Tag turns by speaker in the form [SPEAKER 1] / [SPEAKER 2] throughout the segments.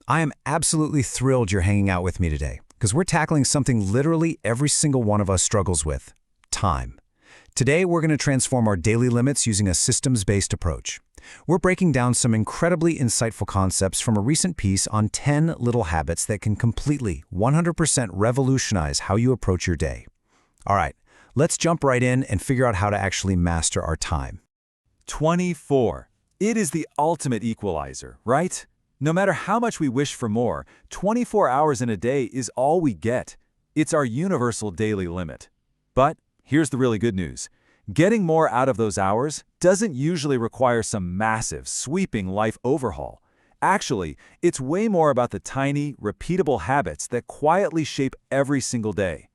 [SPEAKER 1] I am absolutely thrilled you're hanging out with me today because we're tackling something literally every single one of us struggles with: time. Today, we're going to transform our daily limits using a systems-based approach. We're breaking down some incredibly insightful concepts from a recent piece on 10 little habits that can completely, 100% revolutionize how you approach your day. All right, let's jump right in and figure out how to actually master our time.
[SPEAKER 2] 24. It is the ultimate equalizer, right? No matter how much we wish for more, 24 hours in a day is all we get. It's our universal daily limit. But here's the really good news. Getting more out of those hours doesn't usually require some massive, sweeping life overhaul. Actually, it's way more about the tiny, repeatable habits that quietly shape every single day.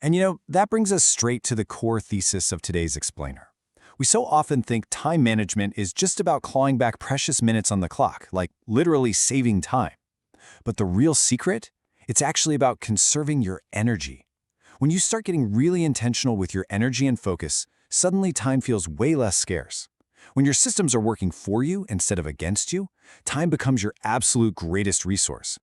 [SPEAKER 1] And that brings us straight to the core thesis of today's explainer. We so often think time management is just about clawing back precious minutes on the clock, like literally saving time. But the real secret? It's actually about conserving your energy. When you start getting really intentional with your energy and focus, suddenly time feels way less scarce. When your systems are working for you instead of against you, time becomes your absolute greatest resource.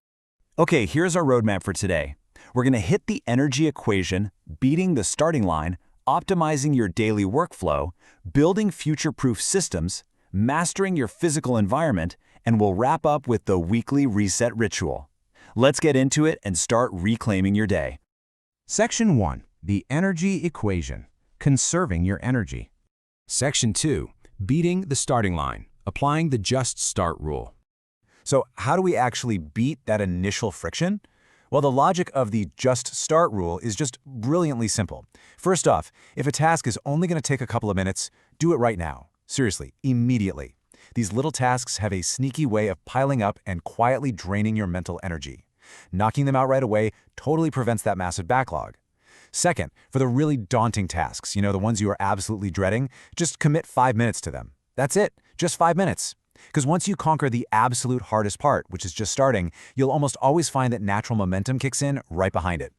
[SPEAKER 3] Okay, here's our roadmap for today. We're going to hit the energy equation, beating the starting line, optimizing your daily workflow, building future-proof systems, mastering your physical environment, and we'll wrap up with the weekly reset ritual. Let's get into it and start reclaiming your day.
[SPEAKER 4] Section 1. The energy equation. Conserving your energy. Section 2. Beating the starting line. Applying the just start rule.
[SPEAKER 1] So how do we actually beat that initial friction? Well, the logic of the just start rule is just brilliantly simple. First off, if a task is only going to take a couple of minutes, do it right now. Seriously, immediately. These little tasks have a sneaky way of piling up and quietly draining your mental energy. Knocking them out right away totally prevents that massive backlog. Second, for the really daunting tasks, the ones you are absolutely dreading, just commit 5 minutes to them. That's it, just 5 minutes. Because once you conquer the absolute hardest part, which is just starting, you'll almost always find that natural momentum kicks in right behind it.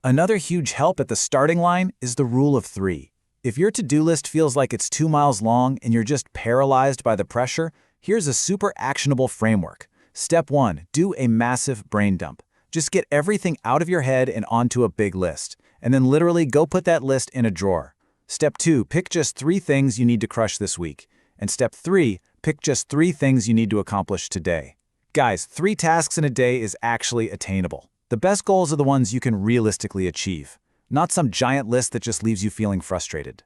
[SPEAKER 1] Another huge help at the starting line is the rule of 3. If your to-do list feels like it's 2 miles long and you're just paralyzed by the pressure, here's a super actionable framework. Step 1, do a massive brain dump. Just get everything out of your head and onto a big list, and then literally go put that list in a drawer. Step 2, pick just 3 things you need to crush this week. And step 3, pick just 3 things you need to accomplish today. Guys, 3 tasks in a day is actually attainable. The best goals are the ones you can realistically achieve, not some giant list that just leaves you feeling frustrated.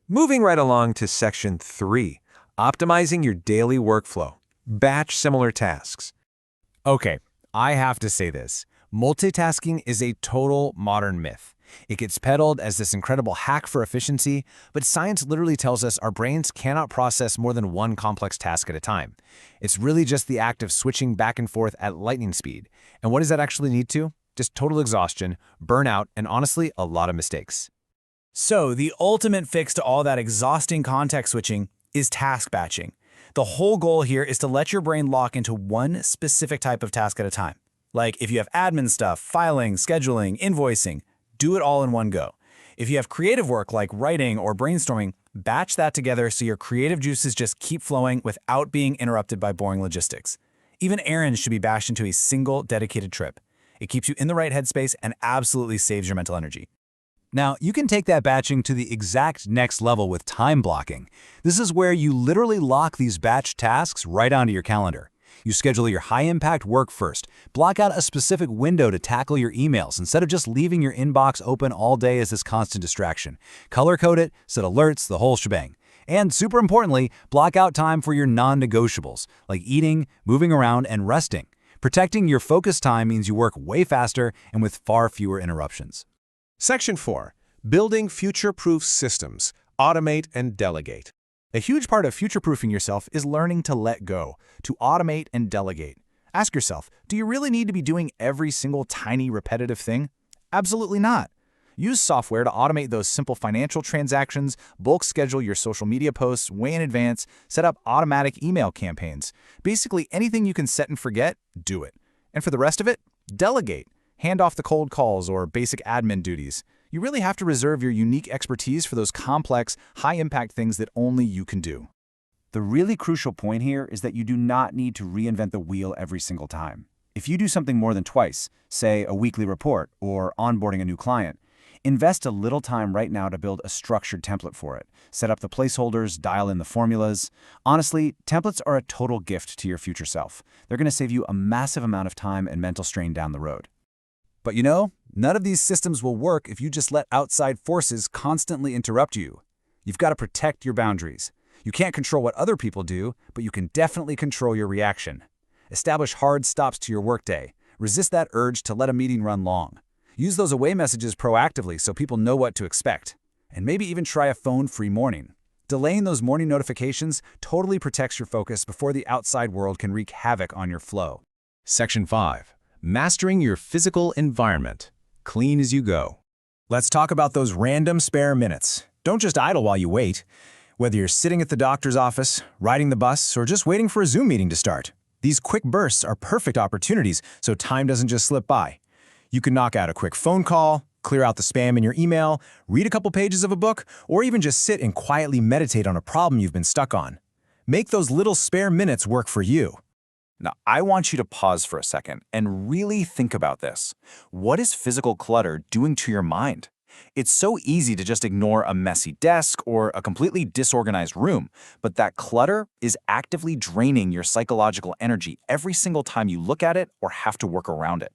[SPEAKER 5] Moving right along to Section 3, optimizing your daily workflow. Batch similar tasks.
[SPEAKER 4] Okay, I have to say this. Multitasking is a total modern myth. It gets peddled as this incredible hack for efficiency, but science literally tells us our brains cannot process more than one complex task at a time. It's really just the act of switching back and forth at lightning speed. And what does that actually lead to? Just total exhaustion, burnout, and honestly, a lot of mistakes.
[SPEAKER 6] So the ultimate fix to all that exhausting context switching is task batching. The whole goal here is to let your brain lock into one specific type of task at a time. Like if you have admin stuff, filing, scheduling, invoicing, do it all in one go. If you have creative work like writing or brainstorming, batch that together so your creative juices just keep flowing without being interrupted by boring logistics. Even errands should be bashed into a single dedicated trip. It keeps you in the right headspace and absolutely saves your mental energy.
[SPEAKER 1] Now, you can take that batching to the exact next level with time blocking. This is where you literally lock these batch tasks right onto your calendar. You schedule your high-impact work first. Block out a specific window to tackle your emails instead of just leaving your inbox open all day as this constant distraction. Color-code it, set alerts, the whole shebang. And super importantly, block out time for your non-negotiables, like eating, moving around, and resting. Protecting your focus time means you work way faster and with far fewer interruptions.
[SPEAKER 7] Section 4. Building future-proof systems. Automate and delegate.
[SPEAKER 6] A huge part of future-proofing yourself is learning to let go, to automate and delegate. Ask yourself, do you really need to be doing every single tiny repetitive thing? Absolutely not. Use software to automate those simple financial transactions, bulk schedule your social media posts way in advance, set up automatic email campaigns. Basically anything you can set and forget, do it. And for the rest of it, delegate. Hand off the cold calls or basic admin duties. You really have to reserve your unique expertise for those complex, high-impact things that only you can do.
[SPEAKER 3] The really crucial point here is that you do not need to reinvent the wheel every single time. If you do something more than twice, say a weekly report or onboarding a new client, invest a little time right now to build a structured template for it. Set up the placeholders, dial in the formulas. Honestly, templates are a total gift to your future self. They're going to save you a massive amount of time and mental strain down the road.
[SPEAKER 1] But you know, none of these systems will work if you just let outside forces constantly interrupt you. You've got to protect your boundaries. You can't control what other people do, but you can definitely control your reaction. Establish hard stops to your workday. Resist that urge to let a meeting run long. Use those away messages proactively so people know what to expect. And maybe even try a phone-free morning. Delaying those morning notifications totally protects your focus before the outside world can wreak havoc on your flow.
[SPEAKER 7] Section 5. Mastering your physical environment. Clean as you go.
[SPEAKER 6] Let's talk about those random spare minutes. Don't just idle while you wait. Whether you're sitting at the doctor's office, riding the bus, or just waiting for a Zoom meeting to start, these quick bursts are perfect opportunities so time doesn't just slip by. You can knock out a quick phone call, clear out the spam in your email, read a couple pages of a book, or even just sit and quietly meditate on a problem you've been stuck on. Make those little spare minutes work for you.
[SPEAKER 3] Now, I want you to pause for a second and really think about this. What is physical clutter doing to your mind? It's so easy to just ignore a messy desk or a completely disorganized room, but that clutter is actively draining your psychological energy every single time you look at it or have to work around it.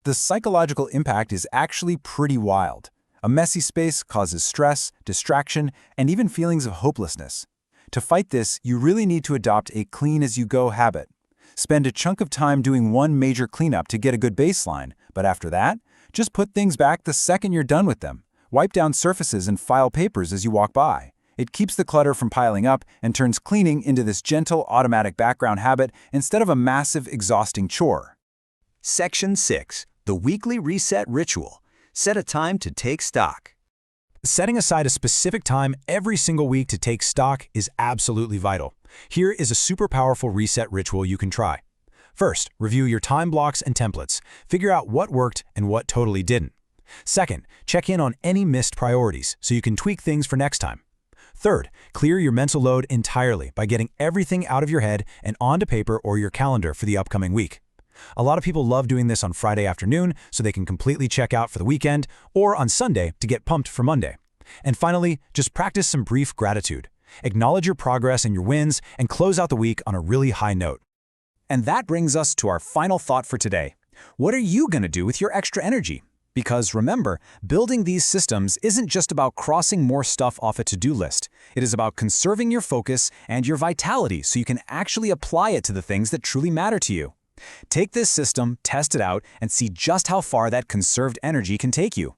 [SPEAKER 1] The psychological impact is actually pretty wild. A messy space causes stress, distraction, and even feelings of hopelessness. To fight this, you really need to adopt a clean-as-you-go habit. Spend a chunk of time doing one major cleanup to get a good baseline, but after that, just put things back the second you're done with them. Wipe down surfaces and file papers as you walk by. It keeps the clutter from piling up and turns cleaning into this gentle, automatic background habit instead of a massive, exhausting chore.
[SPEAKER 3] Section 6. The Weekly Reset Ritual. Set a time to take stock.
[SPEAKER 6] Setting aside a specific time every single week to take stock is absolutely vital. Here is a super powerful reset ritual you can try. First, review your time blocks and templates. Figure out what worked and what totally didn't. Second, check in on any missed priorities so you can tweak things for next time. Third, clear your mental load entirely by getting everything out of your head and onto paper or your calendar for the upcoming week. A lot of people love doing this on Friday afternoon so they can completely check out for the weekend, or on Sunday to get pumped for Monday. And finally, just practice some brief gratitude. Acknowledge your progress and your wins and close out the week on a really high note. And that brings us to our final thought for today. What are you going to do with your extra energy? Because remember, building these systems isn't just about crossing more stuff off a to-do list. It is about conserving your focus and your vitality so you can actually apply it to the things that truly matter to you. Take this system, test it out, and see just how far that conserved energy can take you.